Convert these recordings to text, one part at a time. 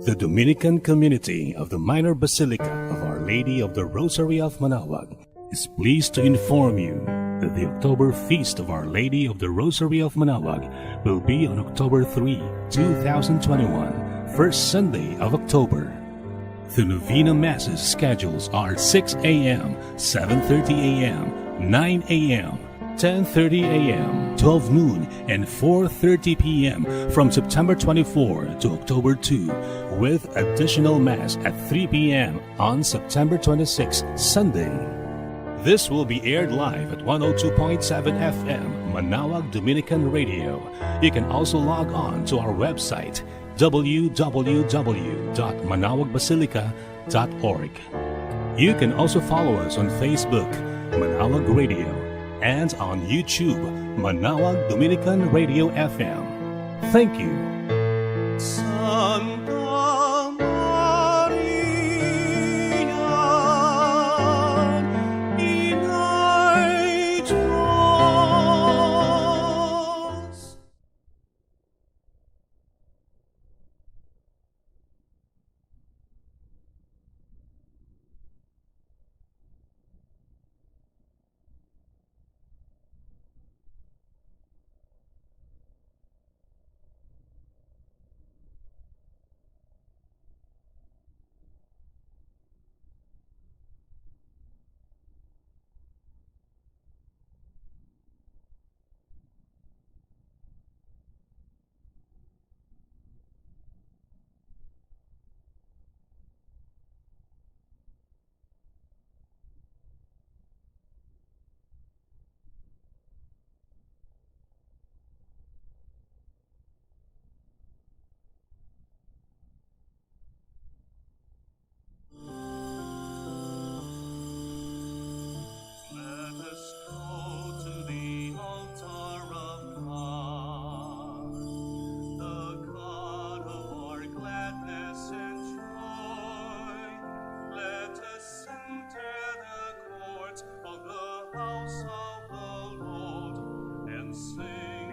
The Dominican community of the Minor Basilica of Our Lady of the Rosary of Manaoag is pleased to inform you that the October Feast of Our Lady of the Rosary of Manaoag will be on October 3, 2021, first Sunday of October. The Novena Masses schedules are 6 a.m., 7:30 a.m., 9 a.m., 10:30 a.m., 12 noon, and 4:30 p.m. from September 24 to October 2, with additional Mass at 3 p.m. on September 26, Sunday. This will be aired live at 102.7 FM, Manaoag Dominican Radio. You can also log on to our website, www.manaoagbasilica.org. You can also follow us on Facebook, Manaoag Radio, and on YouTube, Manaoag Dominican Radio FM. Thank you. Santa Maria, inay Diyos.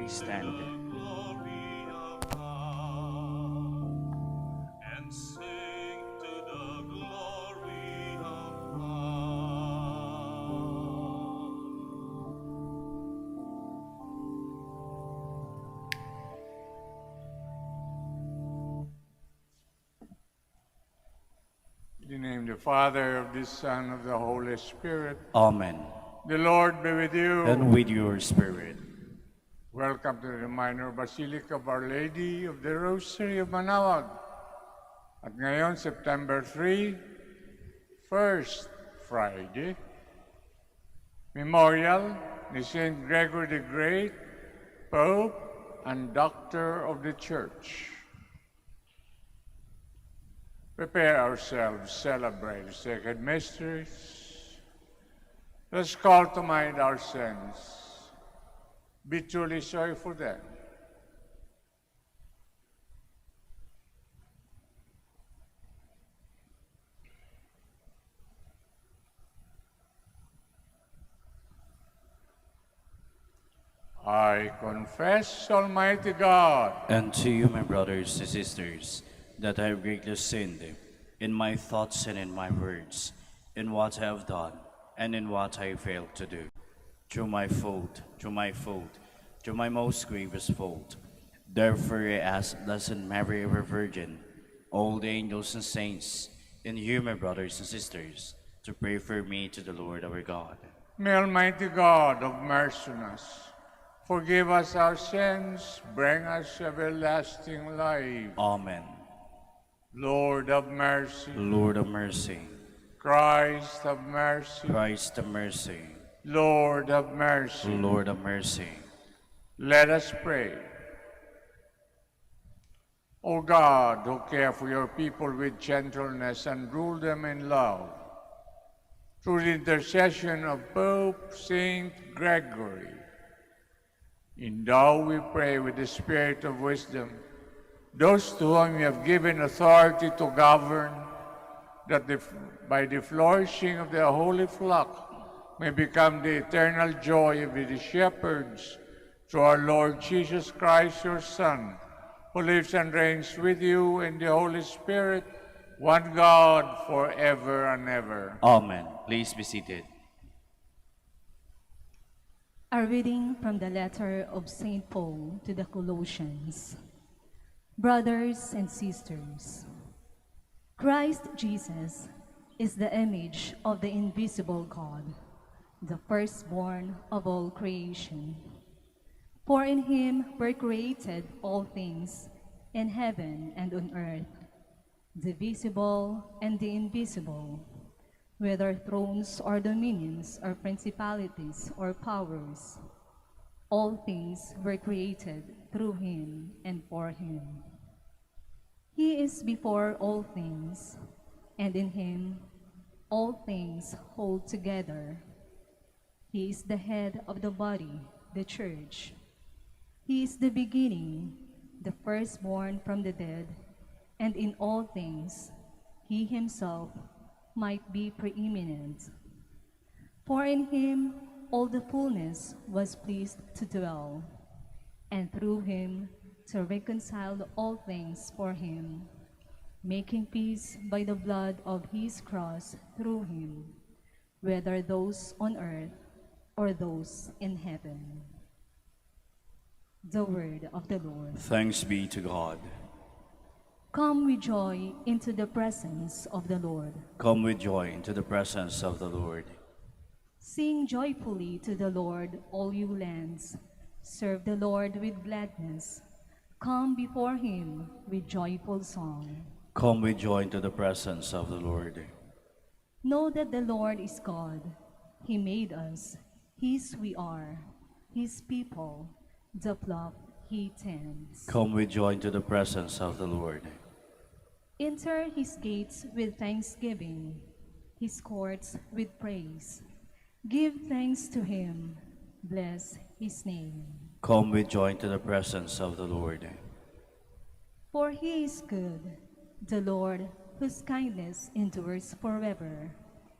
Stand. In the name of the Father, of the Son, of the Holy Spirit. Amen. The Lord be with you. And with your spirit. Welcome to the Minor Basilica of Our Lady of the Rosary of Manaoag. At ngayon, September 3, First Friday, Memorial ni Saint Gregory the Great, Pope and Doctor of the Church. Prepare ourselves, celebrate the sacred mysteries. Let's call to mind our sins. Be truly sorry for them. I confess, Almighty God, And to you, my brothers and sisters, that I have greatly sinned in my thoughts and in my words, in what I have done and in what I failed to do. Through my most grievous fault. Therefore I ask Blessed Mary, ever Virgin, all the angels and saints, and you, my brothers and sisters, to pray for me to the Lord our God. may Almighty God have mercy on us, forgive us our sins, bring us everlasting life. Amen. Lord have mercy. Lord of mercy. Christ have mercy. Christ of mercy. Lord have mercy. Lord of mercy. Let us pray. O God, who care for your people with gentleness and rule them in love, through the intercession of Pope Saint Gregory, endow, we pray, with the spirit of wisdom those to whom you have given authority to govern, that by the flourishing of the holy flock may become the eternal joy of the shepherds, through our Lord Jesus Christ, your Son, who lives and reigns with you in the Holy Spirit, one God, forever and ever. Amen. Please be seated. A reading from the letter of St. Paul to the Colossians. Brothers and sisters, Christ Jesus is the image of the invisible God, the firstborn of all creation. For in him were created all things, in heaven and on earth, the visible and the invisible, whether thrones or dominions or principalities or powers. All things were created through him and for him. He is before all things, and in him all things hold together. He is the head of the body, the church. He is the beginning, the firstborn from the dead, and in all things he himself might be preeminent. For in him all the fullness was pleased to dwell, and through him to reconcile all things for him, making peace by the blood of his cross through him, whether those on earth or those in heaven. The word of the Lord. Thanks be to God. Come with joy into the presence of the Lord. Come with joy into the presence of the Lord. Sing joyfully to the Lord, all you lands. Serve the Lord with gladness. Come before him with joyful song. Come with joy into the presence of the Lord. Know that the Lord is God. He made us. His we are, his people, the flock he tends. Come with joy into the presence of the Lord. Enter his gates with thanksgiving, his courts with praise. Give thanks to him, bless his name. Come with joy into the presence of the Lord. For he is good, the Lord, whose kindness endures forever,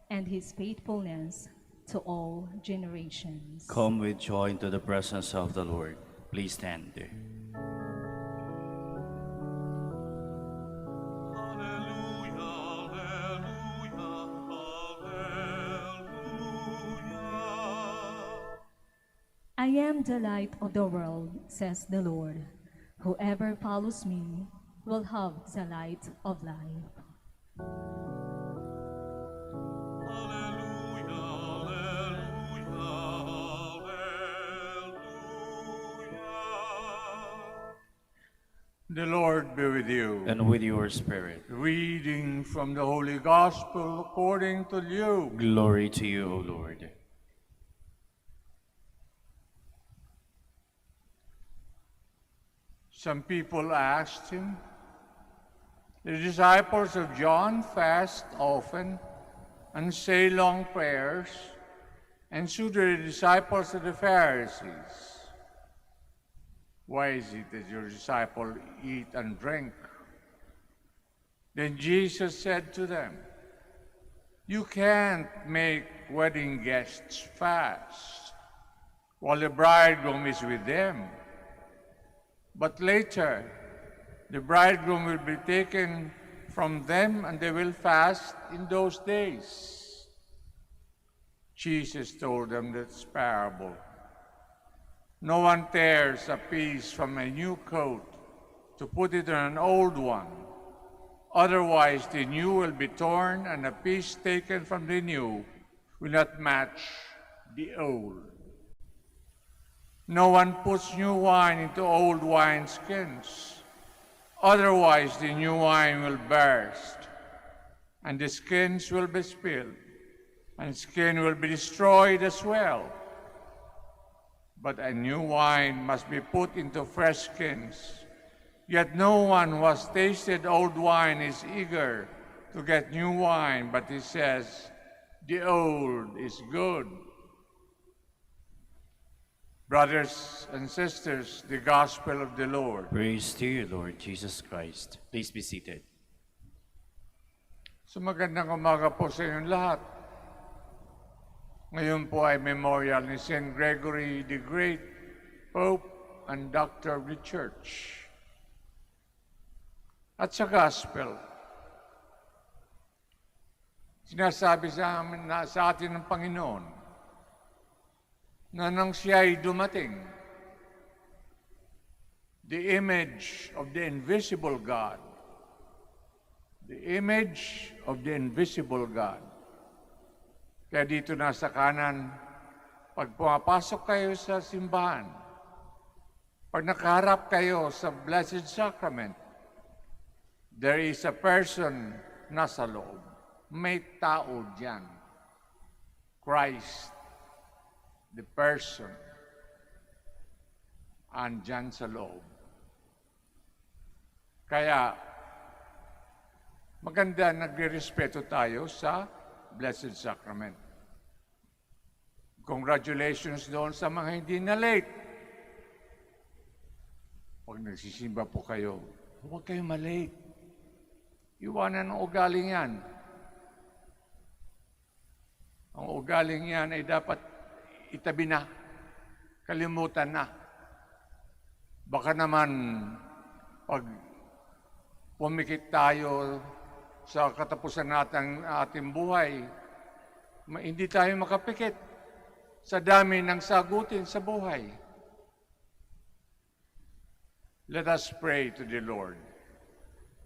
and his faithfulness to all generations. Come with joy into the presence of the Lord. Please stand. I am the light of the world, says the Lord. Whoever follows me will have the light of life. The Lord be with you. And with your spirit. Reading from the Holy Gospel according to Luke. Glory to you, O Lord. Some people asked him, "The disciples of John fast often and say long prayers, and so do the disciples of the Pharisees. Why is it that your disciples eat and drink?" Then Jesus said to them, "You can't make wedding guests fast while the bridegroom is with them. But later, the bridegroom will be taken from them, and they will fast in those days." Jesus told them this parable. "No one tears a piece from a new coat to put it on an old one. Otherwise, the new will be torn, and a piece taken from the new will not match the old. No one puts new wine into old wineskins. Otherwise, the new wine will burst, and the skins will be spilled, and skin will be destroyed as well. But a new wine must be put into fresh skins. Yet no one who has tasted old wine is eager to get new wine, but he says, 'The old is good.'" Brothers and sisters, the Gospel of the Lord. Praise to you, Lord Jesus Christ. Please be seated. So magandang umaga po sa inyong lahat. Ngayon po ay memorial ni St. Gregory the Great, Pope and Doctor of the Church. at sa gospel. Sinasabi sa atin ng Panginoon na nang siya ay dumating, the image of the invisible God, the image of the invisible God. Kaya dito nasa kanan, pag pumapasok kayo sa simbahan, pag nakaharap kayo sa Blessed Sacrament, there is a person nasa loob. May tao diyan. Christ, the person, andyan sa loob. Kaya, maganda nagre-respeto tayo sa Blessed Sacrament. Congratulations doon sa mga hindi na late. Pag nagsisimba po kayo, huwag kayo malate. Iwanan ang ugaling yan. Ang ugaling yan ay dapat itabi na, kalimutan na. Baka naman, pag pumikit tayo sa katapusan natin ating buhay, hindi tayo makapikit sa dami ng sagutin sa buhay. Let us pray to the Lord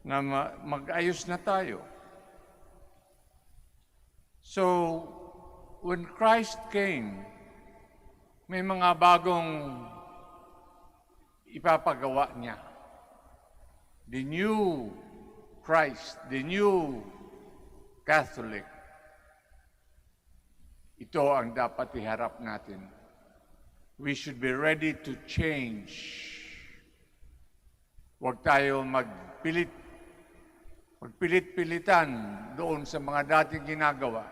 na mag-ayos na tayo. So, when Christ came, may mga bagong ipapagawa niya. The new Christ, the new Catholic. Ito ang dapat iharap natin. We should be ready to change. Huwag tayo magpilit-pilitan doon sa mga dating ginagawa.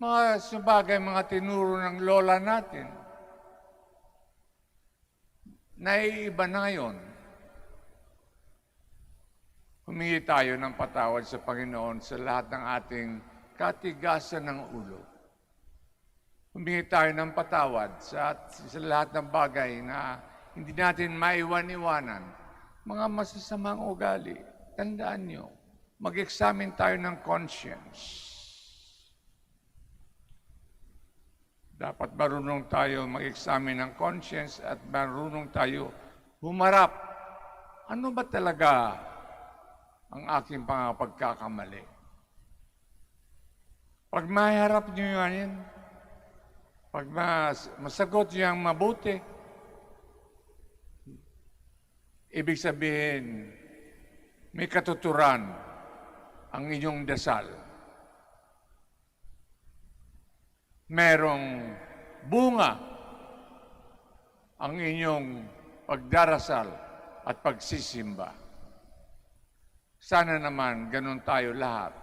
Mga sabagay, mga tinuro ng lola natin. Naiiba na ngayon. Humingi tayo ng patawad sa Panginoon sa lahat ng ating katigasan ng ulo. Humingi tayo ng patawad sa lahat ng bagay na hindi natin maiwan-iwanan. Mga masasamang ugali, tandaan nyo, mag-examine tayo ng conscience. Dapat marunong tayo mag-examine ng conscience at marunong tayo humarap. Ano ba talaga ang aking pagkakamali? Pag maharap nyo yan, pag masagot nyo ang mabuti, ibig sabihin, may katuturan ang inyong dasal. Merong bunga ang inyong pagdarasal at pagsisimba. Sana naman ganun tayo lahat.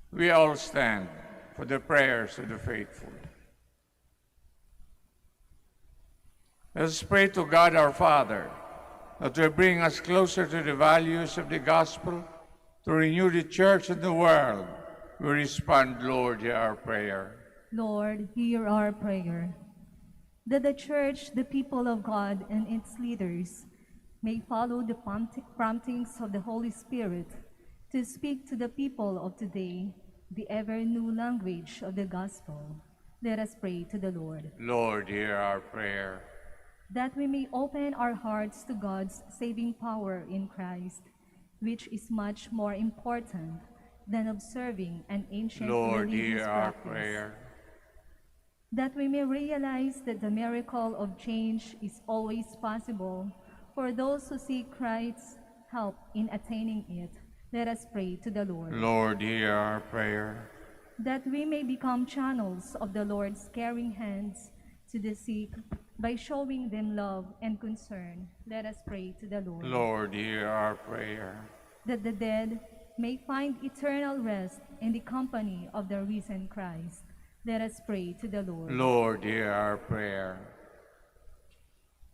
We all stand for the prayers of the faithful. Let us pray to God our Father that will bring us closer to the values of the gospel, to renew the church and the world. We respond, Lord, hear our prayer. Lord, hear our prayer. That the church, the people of God, and its leaders may follow the promptings of the Holy Spirit to speak to the people of today the ever-new language of the gospel. Let us pray to the Lord. Lord, hear our prayer. That we may open our hearts to God's saving power in Christ, which is much more important than observing an ancient Lord, religious hear our practice. prayer. That we may realize that the miracle of change is always possible for those who seek Christ's help in attaining it. Let us pray to the Lord. Lord, hear our prayer. That we may become channels of the Lord's caring hands to the sick by showing them love and concern. Let us pray to the Lord. Lord, hear our prayer. That the dead may find eternal rest in the company of the risen Christ. Let us pray to the Lord. Lord, hear our prayer.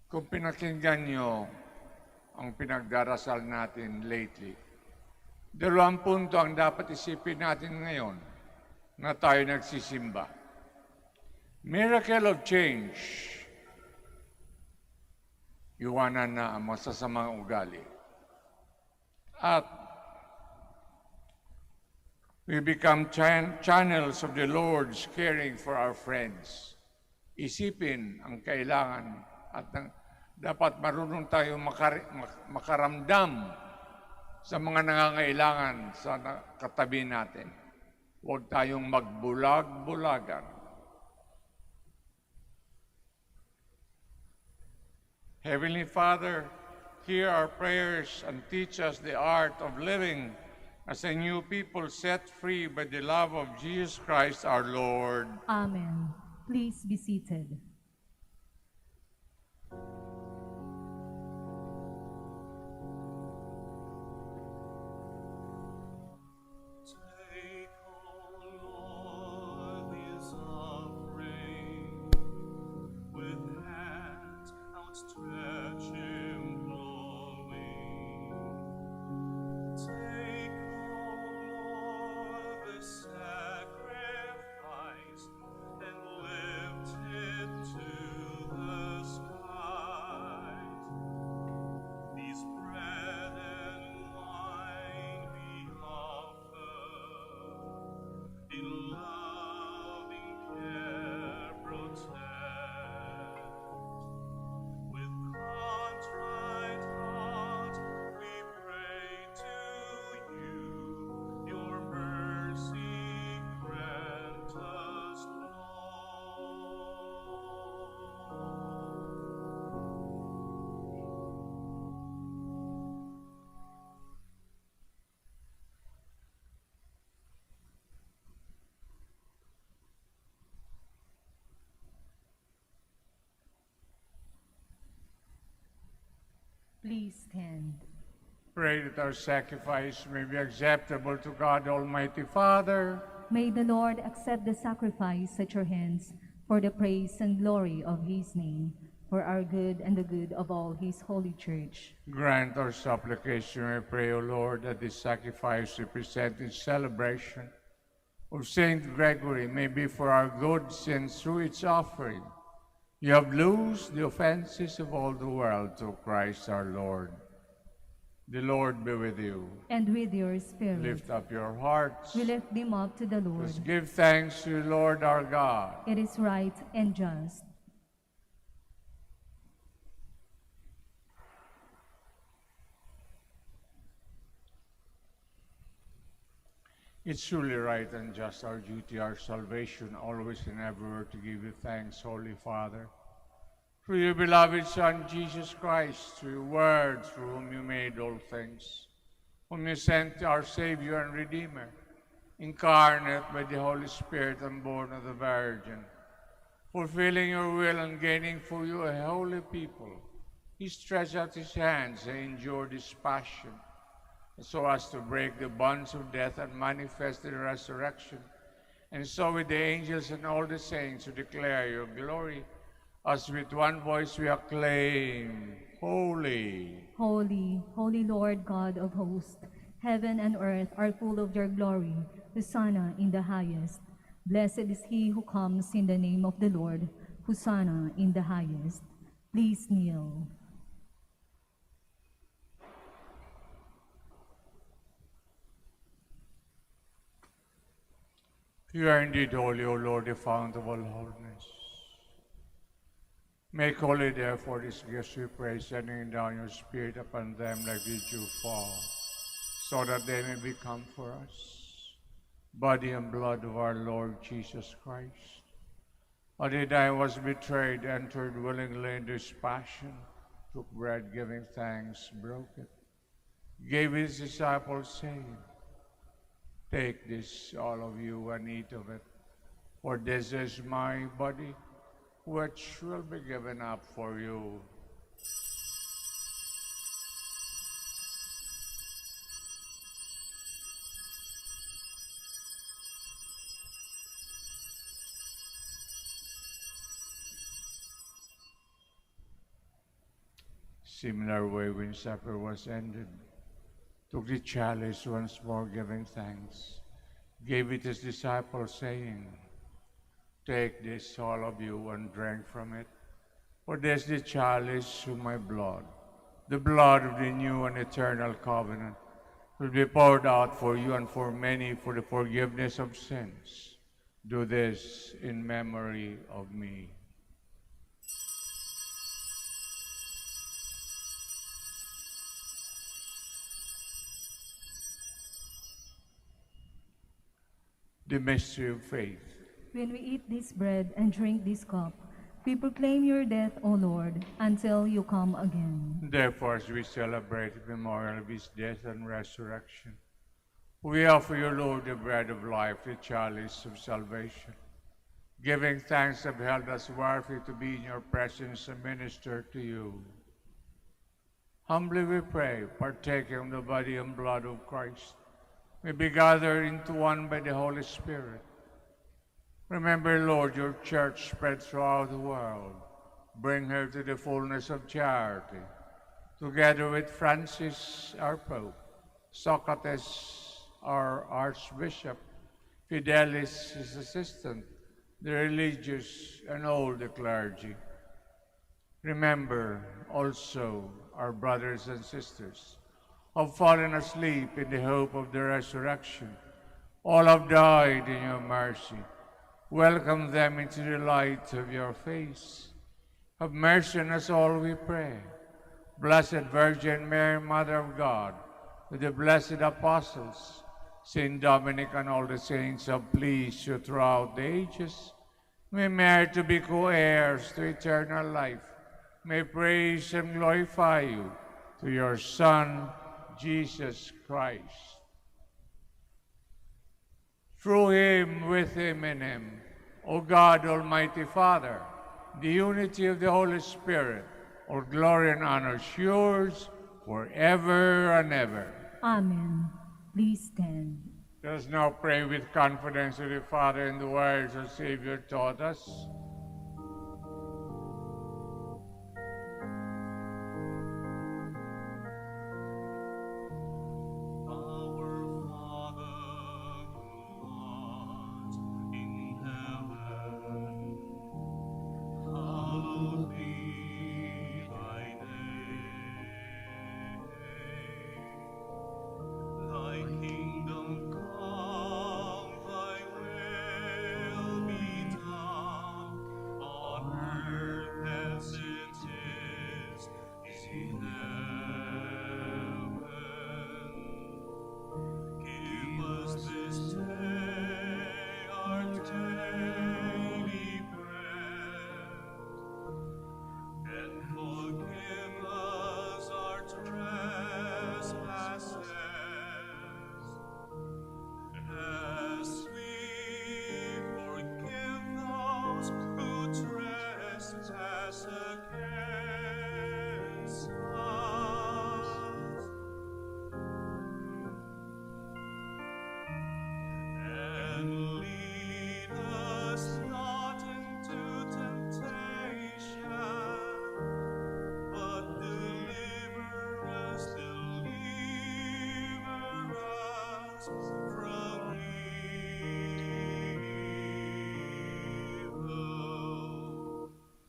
Kung pinakinggan nyo ang pinagdarasal natin lately, 2 punto ang dapat isipin natin ngayon na tayo nagsisimba. Miracle of change. iwanan na ang masasamang ugali. At we become channels of the Lord's caring for our friends. Isipin ang kailangan at dapat marunong tayo makaramdam sa mga nangangailangan sa katabi natin. Huwag tayong magbulag-bulagan. Heavenly Father, hear our prayers and teach us the art of living as a new people set free by the love of Jesus Christ our Lord. Amen. Please be seated. Take, O Lord, this offering with hands outstretched imploring. Take, O Lord, this sacrifice and lift it to the skies. These bread and wine we offer in loving care protect. With contrite heart we pray to you, your mercy grant us, Lord. Please stand. Pray that our sacrifice may be acceptable to God Almighty Father. May the Lord accept the sacrifice at your hands for the praise and glory of his name, for our good and the good of all his holy church. Grant our supplication, we pray, O Lord, that this sacrifice representing celebration of Saint Gregory may be for our good, since through its offering you have loosed the offenses of all the world through Christ our Lord. The Lord be with you. And with your spirit, Lift up your hearts. we lift them up to the Lord. Let's give thanks to the Lord our God. It is right and just. It's truly right and just, our duty, our salvation, always and everywhere to give you thanks, Holy Father. Through your beloved Son, Jesus Christ, through your word, through whom you made all things, whom you sent, our Savior and Redeemer, incarnate by the Holy Spirit and born of the Virgin, fulfilling your will and gaining for you a holy people. He stretched out his hands and endured his passion, so as to break the bonds of death and manifest the resurrection. And so with the angels and all the saints who declare your glory, as with one voice we acclaim, Holy, Holy, holy Lord God of hosts, heaven and earth are full of your glory. Hosanna in the highest. Blessed is he who comes in the name of the Lord. Hosanna in the highest. Please kneel. you are indeed holy, O Lord, the fount of all holiness. Make holy, therefore, these gifts, we pray, sending down your Spirit upon them like the dew fall, so that they may become for us body and blood of our Lord Jesus Christ. On the day he was betrayed, entered willingly into his passion, took bread, giving thanks, broke it, gave his disciples, saying, Take this, all of you, and eat of it, for this is my body, which will be given up for you. Similar way, when supper was ended, took the chalice once more, giving thanks, gave it to his disciples, saying, Take this, all of you, and drink from it, For this the chalice of my blood, the blood of the new and eternal covenant, will be poured out for you and for many for the forgiveness of sins. Do this in memory of me. The mystery of faith. When we eat this bread and drink this cup, we proclaim your death, O Lord, until you come again. Therefore, as we celebrate the memorial of his death and resurrection, we offer you, Lord, the bread of life, the chalice of salvation. Giving thanks, have held us worthy to be in your presence and minister to you. Humbly we pray, partaking of the body and blood of Christ, may be gathered into one by the Holy Spirit. Remember, Lord, your church spread throughout the world. Bring her to the fullness of charity, together with Francis, our Pope, Socrates, our Archbishop, Fidelis, his assistant, the religious, and all the clergy. Remember also our brothers and sisters who have fallen asleep in the hope of the resurrection. All have died in your mercy. Welcome them into the light of your face. Have mercy on us all, we pray. Blessed Virgin Mary, Mother of God, with the blessed apostles, Saint Dominic and all the saints have pleased you throughout the ages, may merit to be co-heirs to eternal life. May praise and glorify you through your Son, Jesus Christ. Through him, with him, in him, O God, Almighty Father, the unity of the Holy Spirit, all glory and honor is yours forever and ever. Amen. Please stand. Let us now pray with confidence to the Father in the words our Savior taught us.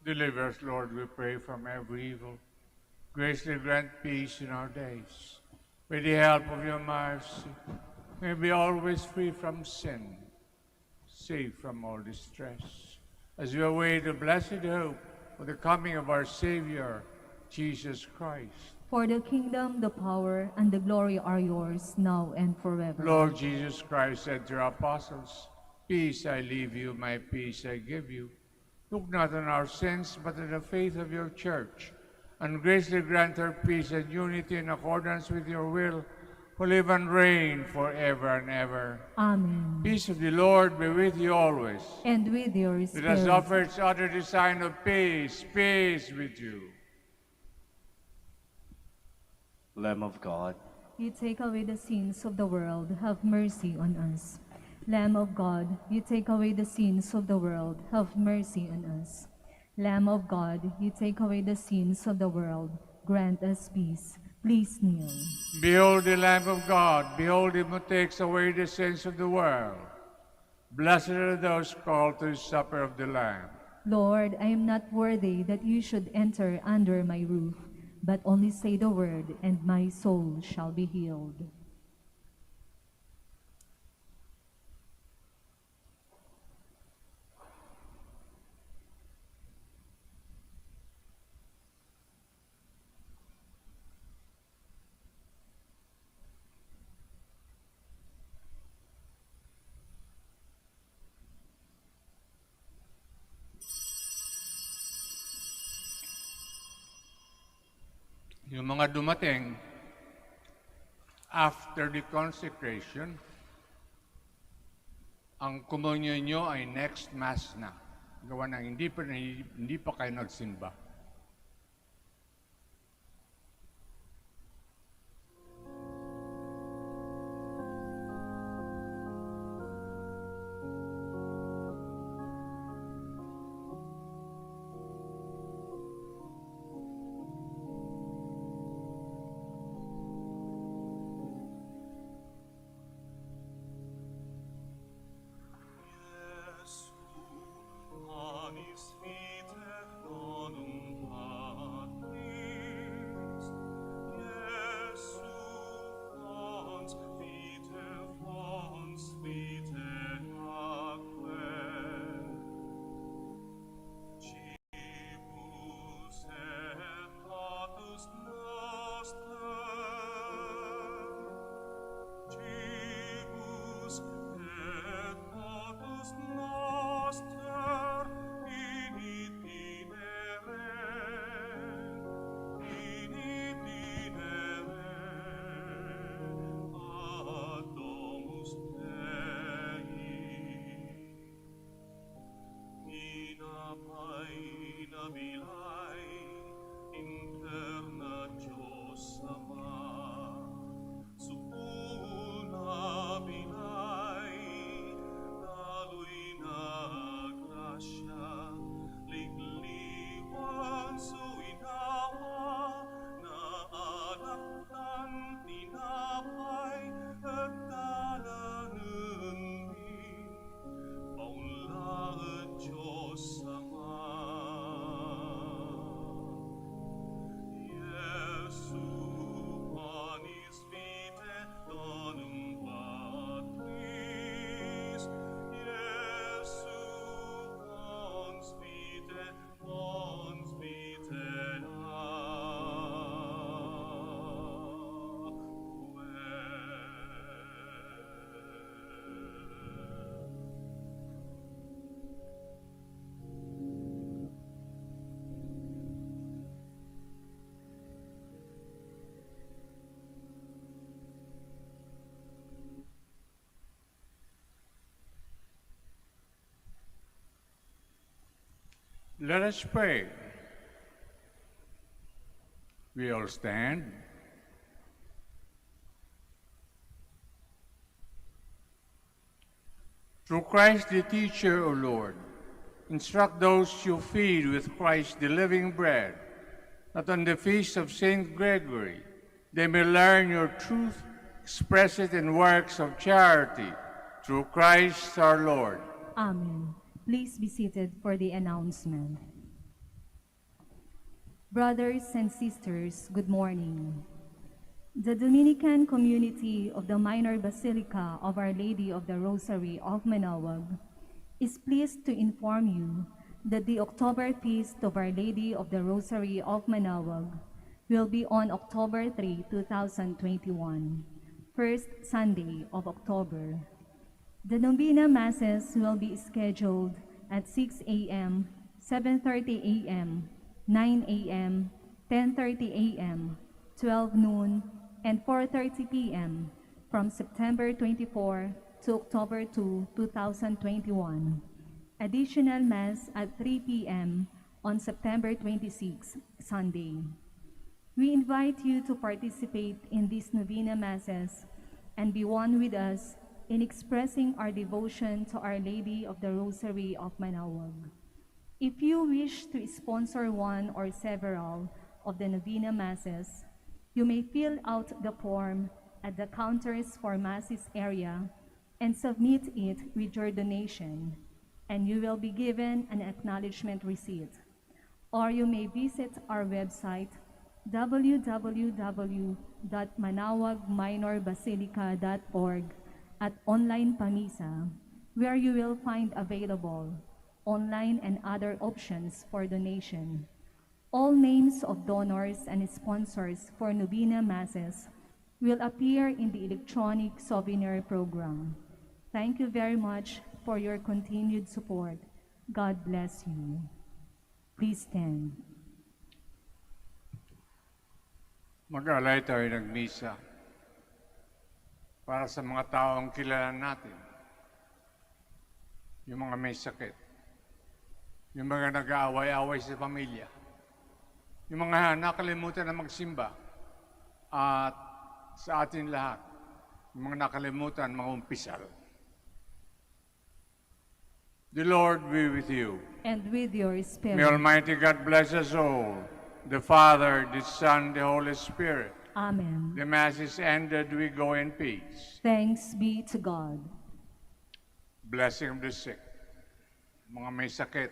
Deliver us, Lord, we pray, from every evil. Graciously grant peace in our days. With the help of your mercy, may we be always free from sin, safe from all distress, as we await the blessed hope of the coming of our Savior, Jesus Christ. For the kingdom, the power, and the glory are yours, now and forever. Lord Jesus Christ said to your apostles, "Peace I leave you, my peace I give you. Look not on our sins, but on the faith of your church, and graciously grant her peace and unity in accordance with your will, who live and reign forever and ever." Amen. Peace of the Lord be with you always. And with your Let spirit. us offer each other the sign of peace. Peace with you. Lamb of God, You take away the sins of the world, have mercy on us. Lamb of God, you take away the sins of the world, have mercy on us. Lamb of God, you take away the sins of the world, grant us peace. Please kneel. Behold the Lamb of God. Behold him who takes away the sins of the world. Blessed are those called to the supper of the Lamb. Lord, I am not worthy that you should enter under my roof, but only say the word, and my soul shall be healed. Yung mga dumating after the consecration, ang komunyon nyo ay next Mass na. Gawa na hindi pa kayo nagsimba. Let us pray. We all stand. Through Christ the teacher, O Lord, instruct those you feed with Christ the living bread, that on the feast of Saint Gregory they may learn your truth, express it in works of charity, through Christ our Lord. Amen. Please be seated for the announcement. Brothers and sisters, good morning. The Dominican community of the Minor Basilica of Our Lady of the Rosary of Manaoag is pleased to inform you that the October Feast of Our Lady of the Rosary of Manaoag will be on October 3, 2021, first Sunday of October. The Novena Masses will be scheduled at 6 a.m., 7:30 a.m., 9 a.m., 10:30 a.m., 12 noon, and 4:30 p.m. from September 24 to October 2, 2021. Additional Mass at 3 p.m. on September 26, Sunday. We invite you to participate in these Novena Masses and be one with us in expressing our devotion to Our Lady of the Rosary of Manaoag. If you wish to sponsor one or several of the Novena Masses, you may fill out the form at the counters for Masses area and submit it with your donation. and you will be given an acknowledgement receipt. Or you may visit our website www.manaoagminorbasilica.org at online pamisa, where you will find available online and other options for donation. All names of donors and sponsors for Novena Masses will appear in the electronic souvenir program. Thank you very much for your continued support. God bless you. Please stand. Mag-alay tayo ng misa para sa mga taong kilala natin. Yung mga may sakit. Yung mga nag-aaway-away sa pamilya. Yung mga nakalimutan na magsimba. At sa atin lahat, yung mga nakalimutan mag-umpisal. The Lord be with you. And with your spirit. May Almighty God bless us all, the Father, the Son, the Holy Spirit. Amen. The Mass is ended. We go in peace. Thanks be to God. Blessing of the sick. Mga may sakit.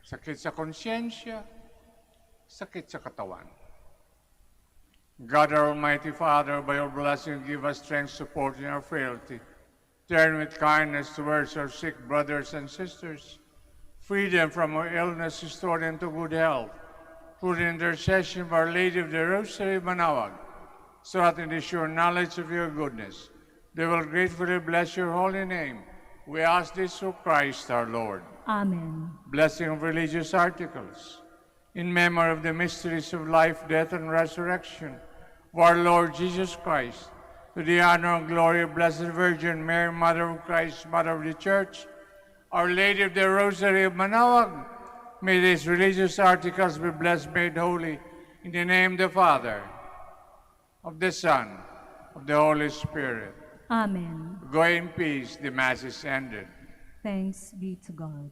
Sakit sa konsyensya. Sakit sa katawan. God, our Almighty Father, by your blessing, give us strength, support in our frailty. Turn with kindness towards our sick brothers and sisters. Free them from our illness, restore them to good health. Through the intercession of Our Lady of the Rosary of Manaoag, so that in the sure knowledge of your goodness, they will gratefully bless your holy name. We ask this through Christ our Lord. Amen. Blessing of religious articles. In memory of the mysteries of life, death, and resurrection of our Lord Jesus Christ, to the honor and glory of Blessed Virgin Mary, Mother of Christ, Mother of the Church, Our Lady of the Rosary of Manaoag, may these religious articles be blessed, made holy, in the name of the Father, of the Son, of the Holy Spirit. Amen. Go in peace, the Mass is ended. Thanks be to God.